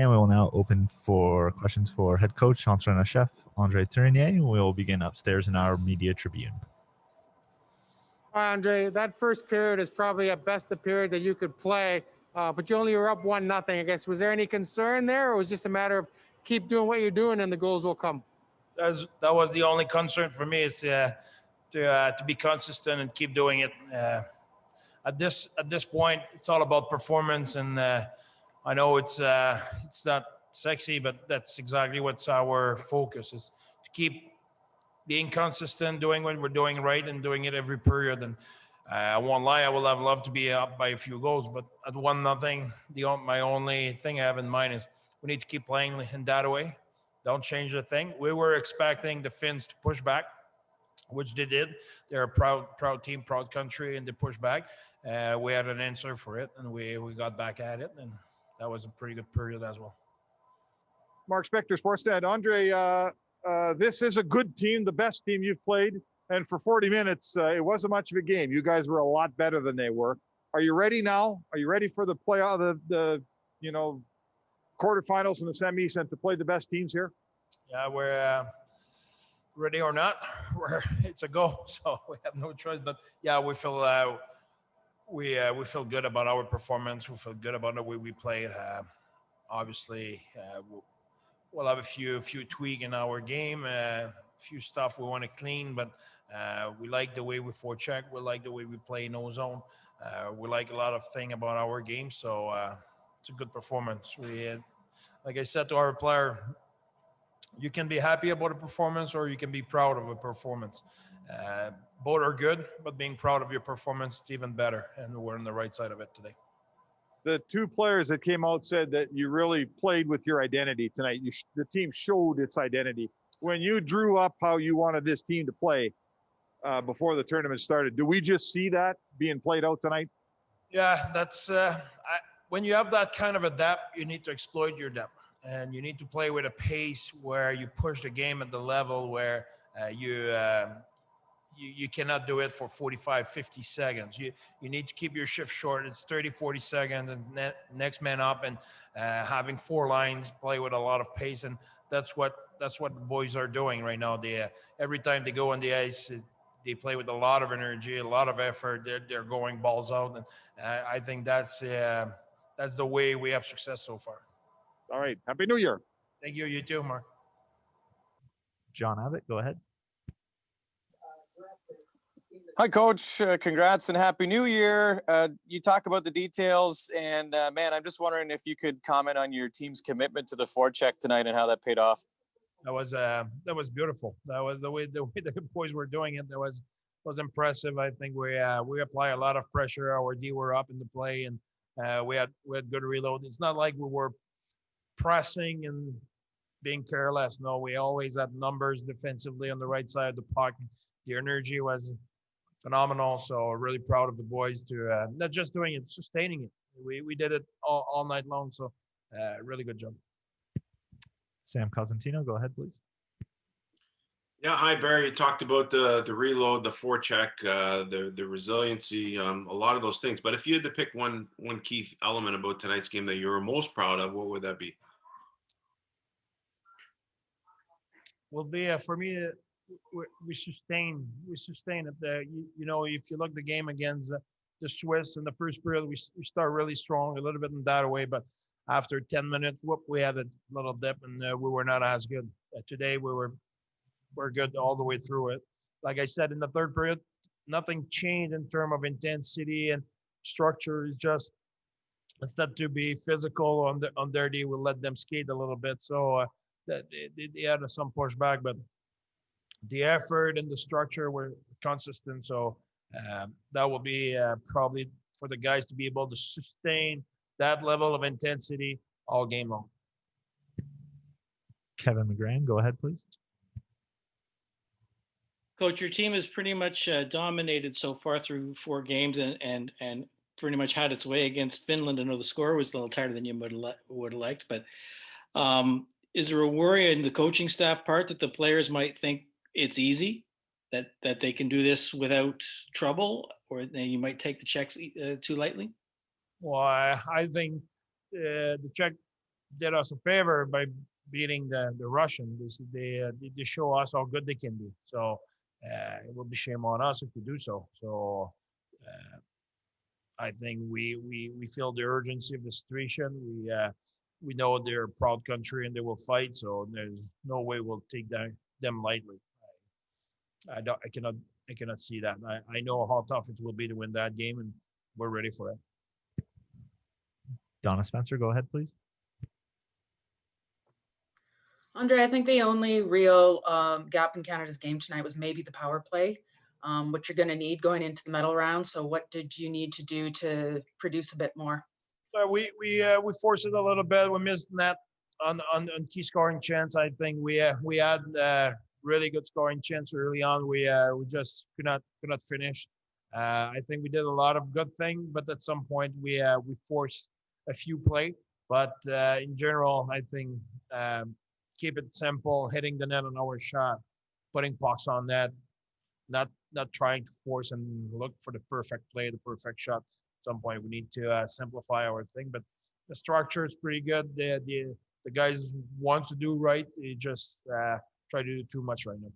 And we will now open for questions for head coach, entraîneur-chef André Tourigny. We will begin upstairs in our media tribune. Hi, Andre. That first period is probably at best the period that you could play, but you only were up 1-0. I guess, was there any concern there, or was it just a matter of keep doing what you're doing and the goals will come? That was the only concern for me, is to be consistent and keep doing it. At this point, it's all about performance, and I know it's not sexy, but that's exactly what's our focus, is to keep being consistent, doing what we're doing right, and doing it every period. And I won't lie, I would have loved to be up by a few goals, but at 1-0, my only thing I have in mind is we need to keep playing in that way. Don't change the thing. We were expecting the Finns to push back, which they did. They're a proud team, proud country, and they pushed back. We had an answer for it, and we got back at it, and that was a pretty good period as well. Mark Spector, Sportsnet. Andre, this is a good team, the best team you've played, and for 40 minutes, it wasn't much of a game. You guys were a lot better than they were. Are you ready now? Are you ready for the playoff, the quarterfinals and the semis, and to play the best teams here? Yeah, we're ready or not. It's a go, so we have no choice. But yeah, we feel we feel good about our performance. We feel good about the way we played. Obviously, we'll have a few tweak in our game, a few stuff we want to clean, but we like the way we forecheck. We like the way we play no zone. We like a lot of things about our game, so it's a good performance. Like I said to our player, you can be happy about a performance or you can be proud of a performance. Both are good, but being proud of your performance is even better, and we're on the right side of it today. The two players that came out said that you really played with your identity tonight. The team showed its identity. When you drew up how you wanted this team to play before the tournament started, do we just see that being played out tonight? Yeah, that's when you have that kind of a depth, you need to exploit your depth, and you need to play with a pace where you push the game at the level where you cannot do it for 45, 50 seconds. You need to keep your shift short. It's 30, 40 seconds, and next man up, and having four lines, play with a lot of pace, and that's what the boys are doing right now. They every time they go on the ice, they play with a lot of energy, a lot of effort. They're going balls out, and I think that's the way we have success so far. All right. Happy New Year. Thank you. You too, Mark. John Abbott, go ahead. Hi, Coach. Congrats and Happy New Year. You talk about the details, and man, I'm just wondering if you could comment on your team's commitment to the forecheck tonight and how that paid off. That was beautiful. That was the way the boys were doing it. That was impressive. I think we apply a lot of pressure. Our D were up in the play, and we had good reload. It's not like we were pressing and being careless. No, we always had numbers defensively on the right side of the puck. The energy was phenomenal. So really proud of the boys to not just doing it, sustaining it. We did it all night long. So really good job. Sam Cosentino, go ahead, please. Yeah, hi, Barry. You talked about the reload, the forecheck, the resiliency, a lot of those things. But if you had to pick one key element about tonight's game that you were most proud of, what would that be? Will be for me. We sustain it. If you look the game against the Swiss in the first period, we start really strong, a little bit in that way, but after 10 minutes, we had a little dip, and we were not as good. Today we're good all the way through it. Like I said, in the third period, nothing changed in terms of intensity and structure. It's just instead to be physical on their D, we'll let them skate a little bit. So they had some pushback, but the effort and the structure were consistent. So that will be probably for the guys to be able to sustain that level of intensity all game long. Kevin McGran, go ahead, please. Coach, your team has pretty much dominated so far through 4 games and pretty much had its way against Finland. I know the score was a little tighter than you would have liked, but is there a worry in the coaching staff part that the players might think it's easy, that they can do this without trouble, or that you might take the checks too lightly? Well, I think the Czech did us a favor by beating the Russians. They show us how good they can be. So it will be shame on us if we do so. So I think we feel the urgency of the situation. We know they're a proud country and they will fight. So there's no way we'll take them lightly. I cannot see that. I know how tough it will be to win that game, and we're ready for it. Donna Spencer, go ahead, please. Andre, I think the only real gap in Canada's game tonight was maybe the power play, which you're going to need going into the medal round. So what did you need to do to produce a bit more? We forced it a little bit. We missed that on key scoring chance. I think we had really good scoring chance early on. We just could not finish. I think we did a lot of good things, but at some point we forced a few play. But in general, I think keep it simple, hitting the net on our shot, putting pucks on net, not trying to force and look for the perfect play, the perfect shot. At some point, we need to simplify our thing. But the structure is pretty good. The guys want to do right. They just try to do too much right now.